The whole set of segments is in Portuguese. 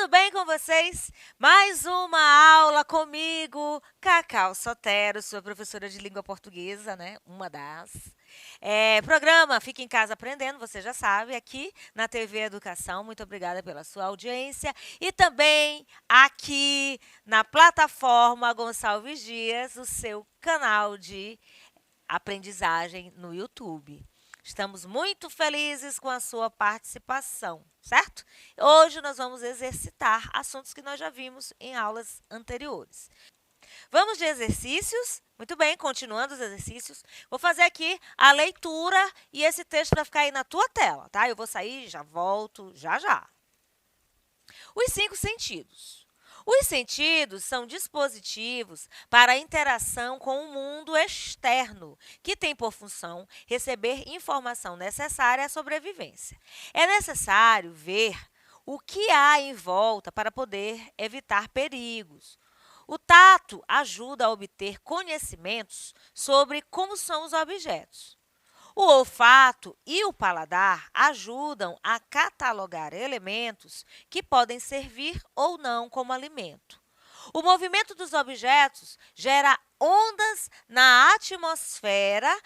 Tudo bem com vocês? Mais uma aula comigo, Cacau Sotero, sua professora de língua portuguesa, né? Uma das. Programa Fica em Casa Aprendendo, você já sabe, aqui na TV Educação. Muito obrigada pela sua audiência. E também aqui na plataforma Gonçalves Dias, o seu canal de aprendizagem no YouTube. Estamos muito felizes com a sua participação, certo? Hoje nós vamos exercitar assuntos que nós já vimos em aulas anteriores. Vamos de exercícios? Muito bem, continuando os exercícios. Vou fazer aqui a leitura e esse texto vai ficar aí na tua tela, tá? Eu vou sair, já volto, já já. Os 5 sentidos. Os sentidos são dispositivos para a interação com o mundo externo, que tem por função receber informação necessária à sobrevivência. É necessário ver o que há em volta para poder evitar perigos. O tato ajuda a obter conhecimentos sobre como são os objetos. O olfato e o paladar ajudam a catalogar elementos que podem servir ou não como alimento. O movimento dos objetos gera ondas na atmosfera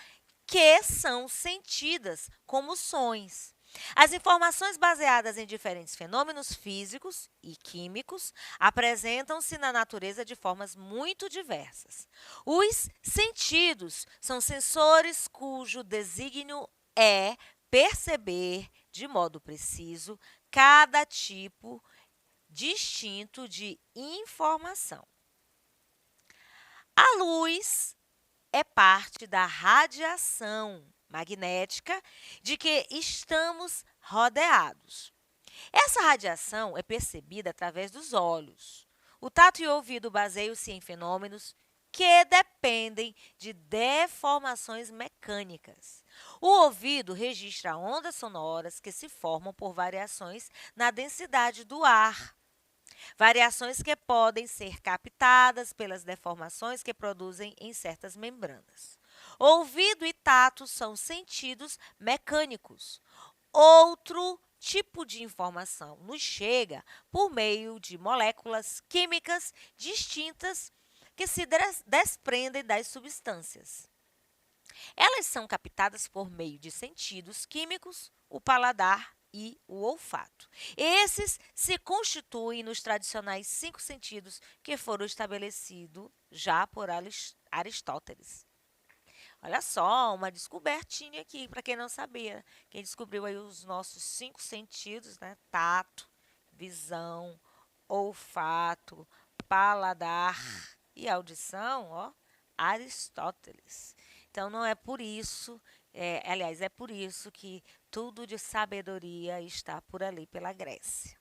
que são sentidas como sons. As informações baseadas em diferentes fenômenos físicos e químicos apresentam-se na natureza de formas muito diversas. Os sentidos são sensores cujo desígnio é perceber de modo preciso cada tipo distinto de informação. A luz é parte da radiação magnética de que estamos rodeados. Essa radiação é percebida através dos olhos. O tato e o ouvido baseiam-se em fenômenos que dependem de deformações mecânicas. O ouvido registra ondas sonoras que se formam por variações na densidade do ar. Variações que podem ser captadas pelas deformações que produzem em certas membranas. Ouvido e tato são sentidos mecânicos. Outro tipo de informação nos chega por meio de moléculas químicas distintas que se desprendem das substâncias. Elas são captadas por meio de sentidos químicos, o paladar e o olfato. Esses se constituem nos tradicionais 5 sentidos que foram estabelecidos já por Aristóteles. Olha só, uma descobertinha aqui, para quem não sabia. Quem descobriu aí os nossos 5 sentidos, né? Tato, visão, olfato, paladar e audição, ó, Aristóteles. Então, não é por isso, aliás, é por isso que tudo de sabedoria está por ali, pela Grécia.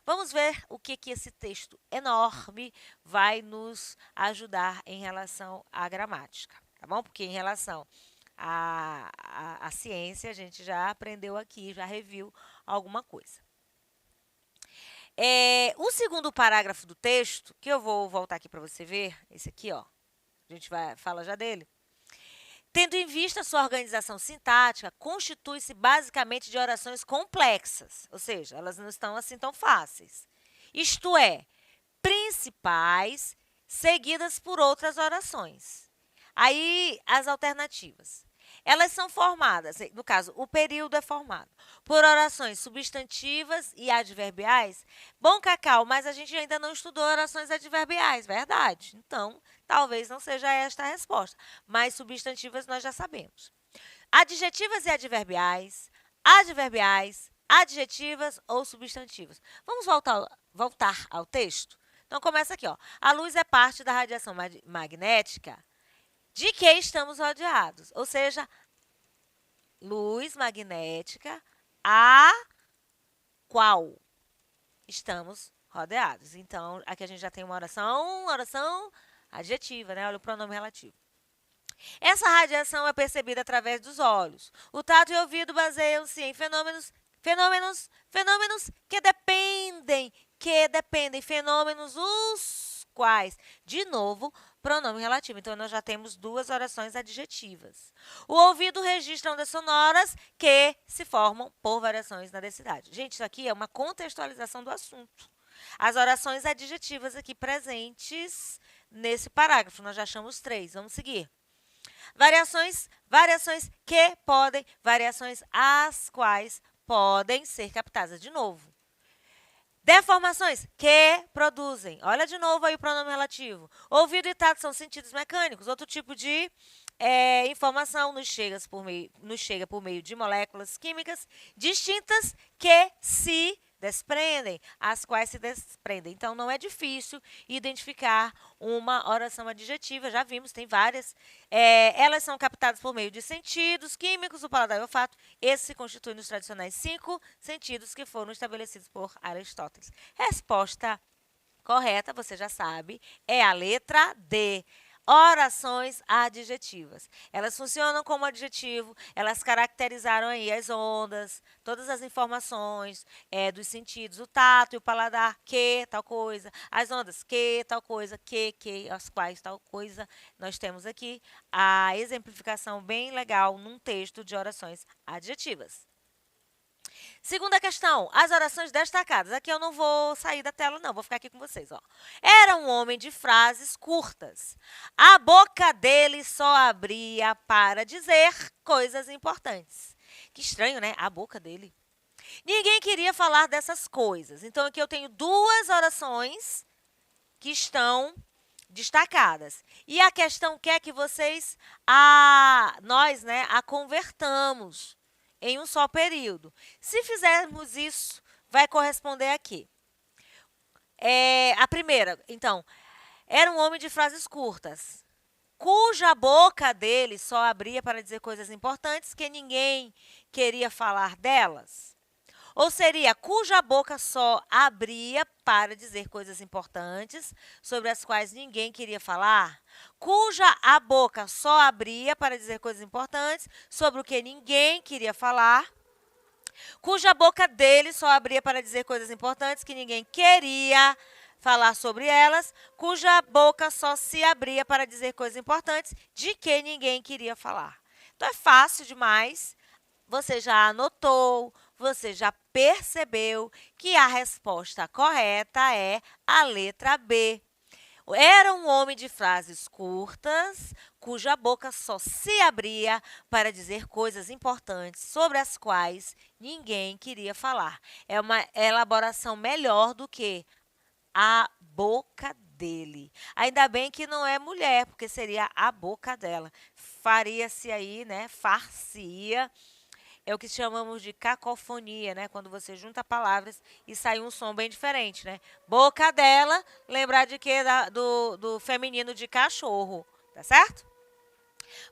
Vamos ver o que esse texto enorme vai nos ajudar em relação à gramática, tá bom? Porque em relação à ciência, a gente já aprendeu aqui, já reviu alguma coisa. O segundo parágrafo do texto, que eu vou voltar aqui para você ver, esse aqui, ó, a gente fala já dele. Tendo em vista sua organização sintática, constitui-se basicamente de orações complexas, ou seja, elas não estão assim tão fáceis. Isto é, principais seguidas por outras orações. Aí, as alternativas. Elas são formadas, no caso, o período é formado por orações substantivas e adverbiais. Bom, Cacau, mas a gente ainda não estudou orações adverbiais, verdade? Então, talvez não seja esta a resposta, mas substantivas nós já sabemos. Adjetivas e adverbiais, adjetivas ou substantivas. Vamos voltar ao texto? Então, começa aqui, ó. A luz é parte da radiação magnética de que estamos rodeados, ou seja, luz magnética a qual estamos rodeados. Então, aqui a gente já tem uma oração adjetiva, né? Olha o pronome relativo. Essa radiação é percebida através dos olhos. O tato e o ouvido baseiam-se em fenômenos que dependem, fenômenos os quais, de novo, pronome relativo. Então, nós já temos 2 orações adjetivas. O ouvido registra ondas sonoras que se formam por variações na densidade. Gente, isso aqui é uma contextualização do assunto. as orações adjetivas aqui presentes nesse parágrafo. Nós já achamos 3. Vamos seguir. Variações que podem, variações as quais podem ser captadas. De novo. Deformações que produzem. Olha de novo aí o pronome relativo. Ouvido e tato são sentidos mecânicos. Outro tipo de informação nos chega por meio de moléculas químicas distintas que se desprendem, as quais se desprendem. Então, não é difícil identificar uma oração adjetiva, já vimos, tem várias. Elas são captadas por meio de sentidos químicos, o paladar e o olfato. Esses se constituem nos tradicionais 5 sentidos que foram estabelecidos por Aristóteles. Resposta correta, você já sabe, é a letra D. Orações adjetivas. Elas funcionam como adjetivo, elas caracterizaram aí as ondas, todas as informações dos sentidos, o tato e o paladar, que, tal coisa, as ondas, que, tal coisa, que, as quais, tal coisa. Nós temos aqui a exemplificação bem legal num texto de orações adjetivas. Segunda questão, as orações destacadas. Aqui eu não vou sair da tela, não, vou ficar aqui com vocês. Ó. Era um homem de frases curtas. A boca dele só abria para dizer coisas importantes. Que estranho, né? A boca dele. Ninguém queria falar dessas coisas. Então, aqui eu tenho 2 orações que estão destacadas. E a questão quer que nós, a convertamos em um só período. Se fizermos isso, vai corresponder aqui. A primeira, então, era um homem de frases curtas, cuja boca dele só abria para dizer coisas importantes que ninguém queria falar delas. Ou seria, cuja boca só abria para dizer coisas importantes sobre as quais ninguém queria falar. Cuja a boca só abria para dizer coisas importantes sobre o que ninguém queria falar. Cuja boca dele só abria para dizer coisas importantes que ninguém queria falar sobre elas. Cuja boca só se abria para dizer coisas importantes de que ninguém queria falar. Então, é fácil demais. Você já anotou, você já percebeu que a resposta correta é a letra B. Era um homem de frases curtas, cuja boca só se abria para dizer coisas importantes sobre as quais ninguém queria falar. É uma elaboração melhor do que a boca dele. Ainda bem que não é mulher, porque seria a boca dela. Faria-se aí, far-se-ia. É o que chamamos de cacofonia, quando você junta palavras e sai um som bem diferente, Boca dela, lembrar de quê? Do feminino de cachorro, tá certo?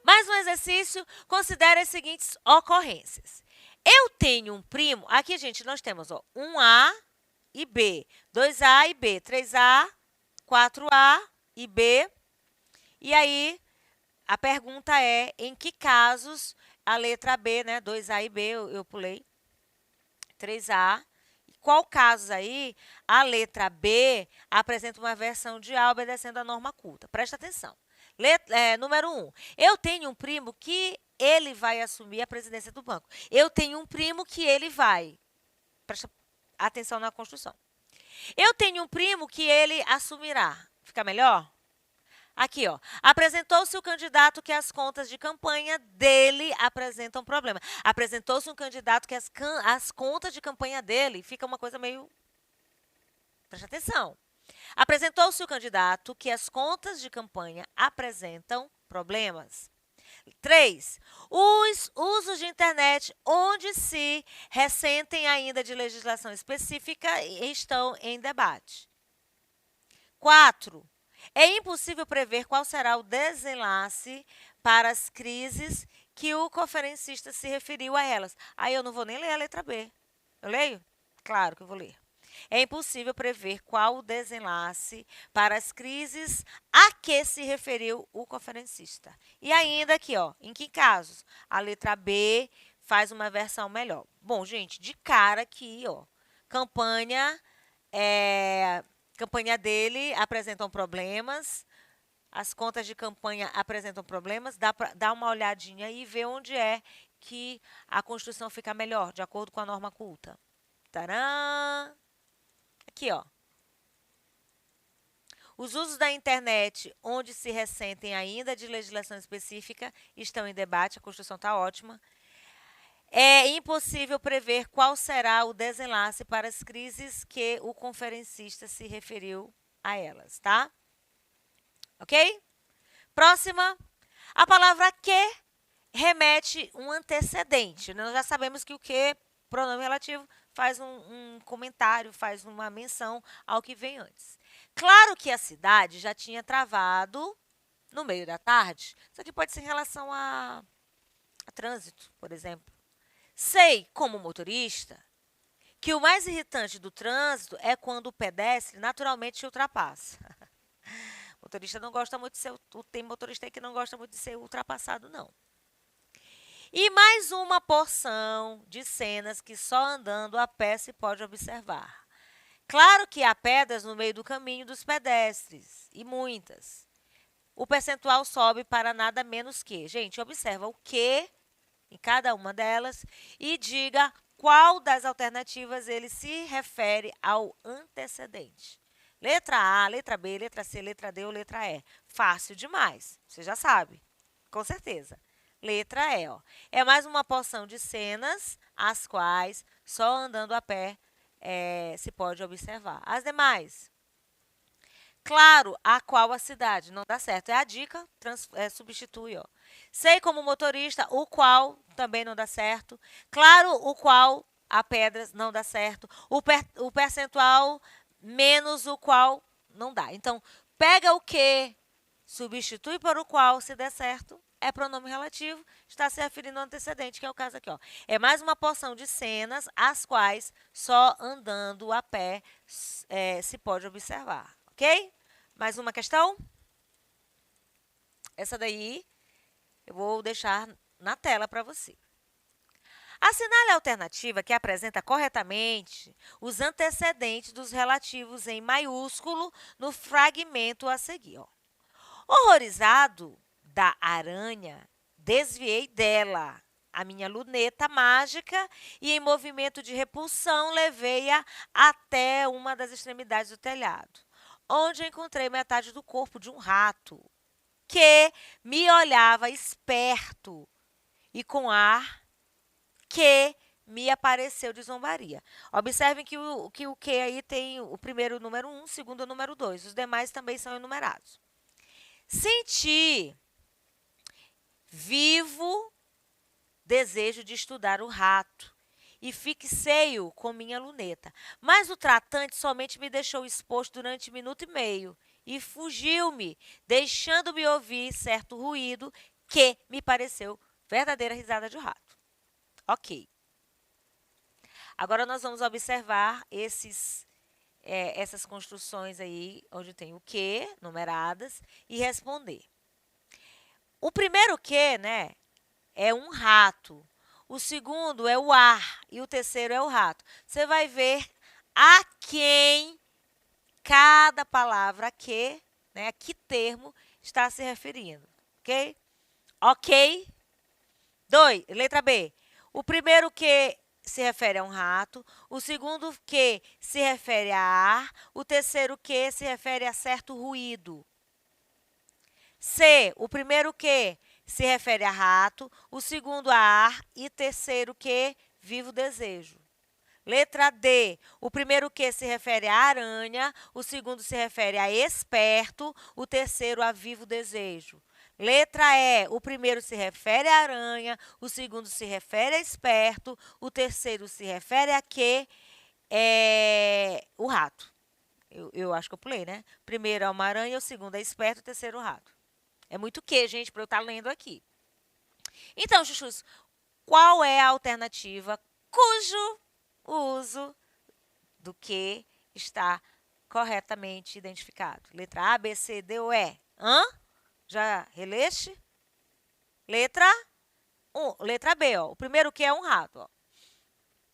Mais um exercício, considere as seguintes ocorrências. Eu tenho um primo, aqui, gente, nós temos um A e B, 2A e B, 3A, 4A e B. E aí, a pergunta é, em que casos a letra B, 2A e B, eu pulei, 3A. Qual casos aí a letra B apresenta uma versão de A obedecendo a norma culta? Presta atenção. Número 1. Eu tenho um primo que ele vai assumir a presidência do banco. Eu tenho um primo que ele vai. Presta atenção na construção. Eu tenho um primo que ele assumirá. Fica melhor? Aqui, apresentou-se o candidato que as contas de campanha dele apresentam problema. Apresentou-se um candidato que as contas de campanha dele, fica uma coisa meio... Presta atenção. Apresentou-se o candidato que as contas de campanha apresentam problemas. 3. Os usos de internet onde se ressentem ainda de legislação específica estão em debate. 4. É impossível prever qual será o desenlace para as crises que o conferencista se referiu a elas. Aí eu não vou nem ler a letra B. Eu leio? Claro que eu vou ler. É impossível prever qual o desenlace para as crises a que se referiu o conferencista. E ainda aqui, em que casos? A letra B faz uma versão melhor. Bom, gente, de cara aqui, campanha dele apresentam problemas, as contas de campanha apresentam problemas, dá para dar uma olhadinha e ver onde é que a construção fica melhor, de acordo com a norma culta. Tcharam! Aqui, Os usos da internet, onde se ressentem ainda de legislação específica, estão em debate. A Constituição está ótima. É impossível prever qual será o desenlace para as crises que o conferencista se referiu a elas, tá? Ok? Próxima. A palavra que remete um antecedente. Nós já sabemos que o que, pronome relativo, faz um comentário, faz uma menção ao que vem antes. Claro que a cidade já tinha travado no meio da tarde. Isso aqui pode ser em relação a trânsito, por exemplo. Sei, como motorista, que o mais irritante do trânsito é quando o pedestre naturalmente te ultrapassa. O motorista não gosta muito de ser. Tem motorista aí que não gosta muito de ser ultrapassado, não. E mais uma porção de cenas que só andando a pé se pode observar. Claro que há pedras no meio do caminho dos pedestres, e muitas. O percentual sobe para nada menos que. Gente, observa o que em cada uma delas e diga qual das alternativas ele se refere ao antecedente. Letra A, letra B, letra C, letra D ou letra E. Fácil demais, você já sabe, com certeza. Letra E, ó. É mais uma porção de cenas, as quais só andando a pé se pode observar. As demais, claro, a qual a cidade, não dá certo. É a dica, substitui, ó. Sei como motorista, o qual também não dá certo. Claro, o qual a pedras não dá certo. O percentual menos o qual não dá. Então, pega o que, substitui por o qual, se der certo, é pronome relativo, está se referindo ao antecedente, que é o caso aqui, ó. É mais uma porção de cenas, as quais só andando a pé se pode observar, ok? Mais uma questão? Essa daí eu vou deixar na tela para você. Assinale a alternativa que apresenta corretamente os antecedentes dos relativos em maiúsculo no fragmento a seguir. Ó. Horrorizado da aranha, desviei dela a minha luneta mágica e, em movimento de repulsão, levei-a até uma das extremidades do telhado, onde encontrei metade do corpo de um rato, que me olhava esperto e com ar que me apareceu de zombaria. Observem que o que aí tem o primeiro número 1, o segundo número 2. Os demais também são enumerados. Senti vivo desejo de estudar o rato e fixei-o com minha luneta. Mas o tratante somente me deixou exposto durante minuto e meio e fugiu-me, deixando-me ouvir certo ruído que me pareceu verdadeira risada de rato. Ok. Agora nós vamos observar essas construções aí, onde tem o que, numeradas, e responder. O primeiro que, né, é um rato. O segundo é o ar e o terceiro é o rato. Você vai ver a quem cada palavra que, né, a que termo está se referindo, ok? Ok? Letra B. O primeiro que se refere a um rato, o segundo que se refere a ar, o terceiro que se refere a certo ruído. C. O primeiro que se refere a rato, o segundo a ar e terceiro que vivo desejo. Letra D. O primeiro que se refere a aranha, o segundo se refere a esperto, o terceiro a vivo desejo. Letra E. O primeiro se refere a aranha, o segundo se refere a esperto, o terceiro se refere a que o rato. Eu acho que eu pulei, né? Primeiro é uma aranha, o segundo é esperto, o terceiro o rato. É muito que, gente, para eu estar lendo aqui. Então, chuchus, qual é a alternativa cujo uso do que está corretamente identificado? Letra A, B, C, D ou E? Hã? Já releste? Letra B, ó. O primeiro que é um rato, ó.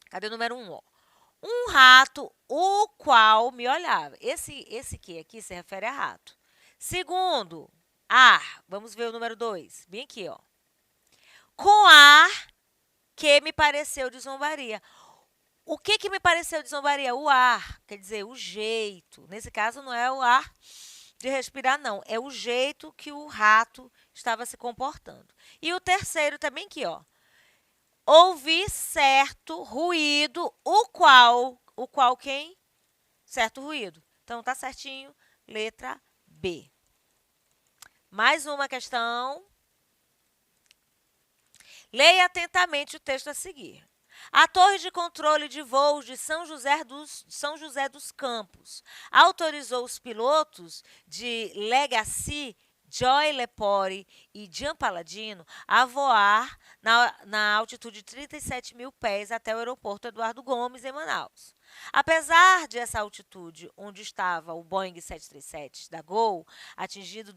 Cadê o número 1, ó? Um rato, o qual me olhava. Esse que aqui se refere a rato. Segundo, ar. Vamos ver o número 2. Bem aqui, ó. Com ar que me pareceu de zombaria. O que me pareceu de zombaria? O ar, quer dizer, o jeito. Nesse caso, não é o ar de respirar, não. É o jeito que o rato estava se comportando. E o terceiro também aqui, ó. Ouvi certo ruído, o qual quem? Certo ruído. Então, tá certinho, letra B. Mais uma questão. Leia atentamente o texto a seguir. A Torre de Controle de Voos de São José dos Campos autorizou os pilotos de Legacy, Joy Lepore e Jean Paladino a voar na altitude de 37 mil pés até o aeroporto Eduardo Gomes, em Manaus. Apesar de essa altitude onde estava o Boeing 737 da Gol, atingido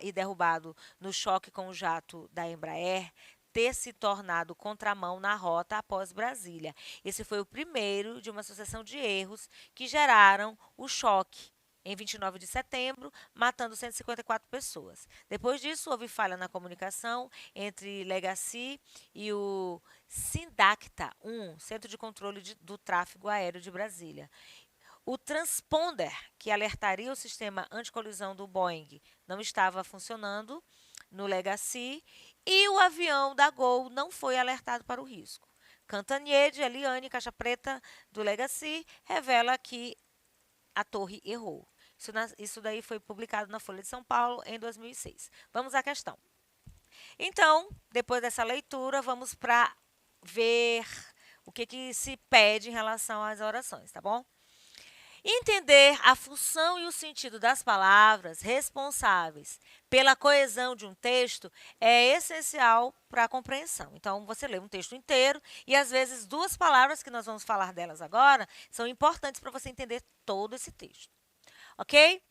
e derrubado no choque com o jato da Embraer, ter se tornado contramão na rota após Brasília. Esse foi o primeiro de uma sucessão de erros que geraram o choque em 29 de setembro, matando 154 pessoas. Depois disso, houve falha na comunicação entre Legacy e o Sindacta 1, Centro de Controle do Tráfego Aéreo de Brasília. O transponder, que alertaria o sistema anticolisão do Boeing, não estava funcionando no Legacy e o avião da Gol não foi alertado para o risco. Cantanier, Eliane, caixa preta do Legacy, revela que a torre errou. Isso daí foi publicado na Folha de São Paulo em 2006. Vamos à questão. Então, depois dessa leitura, vamos para ver o que se pede em relação às orações, tá bom? Entender a função e o sentido das palavras responsáveis pela coesão de um texto é essencial para a compreensão. Então, você lê um texto inteiro e, às vezes, duas palavras, que nós vamos falar delas agora, são importantes para você entender todo esse texto. Ok?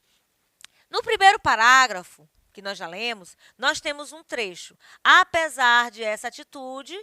No primeiro parágrafo, que nós já lemos, nós temos um trecho. Apesar de essa atitude,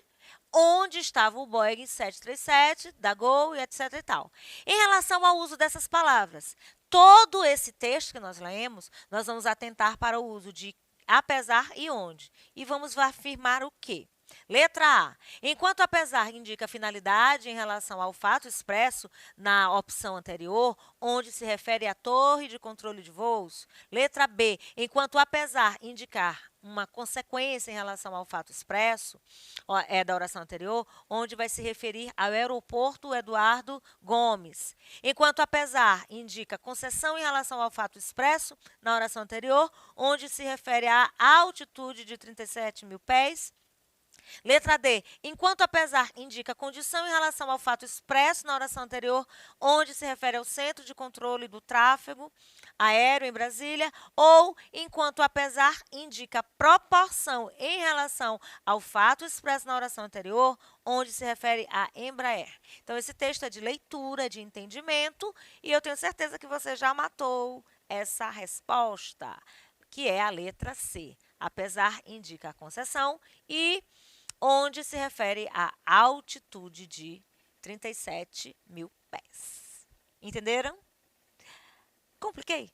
onde estava o Boeing 737, da Gol e etc. e tal. Em relação ao uso dessas palavras, todo esse texto que nós lemos, nós vamos atentar para o uso de apesar e onde. E vamos afirmar o quê? Letra A. Enquanto apesar indica finalidade em relação ao fato expresso na opção anterior, onde se refere à torre de controle de voos. Letra B. Enquanto apesar indicar uma consequência em relação ao fato expresso, da oração anterior, onde vai se referir ao aeroporto Eduardo Gomes. Enquanto apesar indica concessão em relação ao fato expresso na oração anterior, onde se refere à altitude de 37 mil pés. Letra D. Enquanto apesar indica condição em relação ao fato expresso na oração anterior, onde se refere ao Centro de Controle do Tráfego Aéreo em Brasília, ou enquanto apesar indica proporção em relação ao fato expresso na oração anterior, onde se refere a Embraer. Então, esse texto é de leitura, de entendimento, e eu tenho certeza que você já matou essa resposta, que é a letra C. Apesar indica a concessão e onde se refere à altitude de 37 mil pés. Entenderam? Compliquei?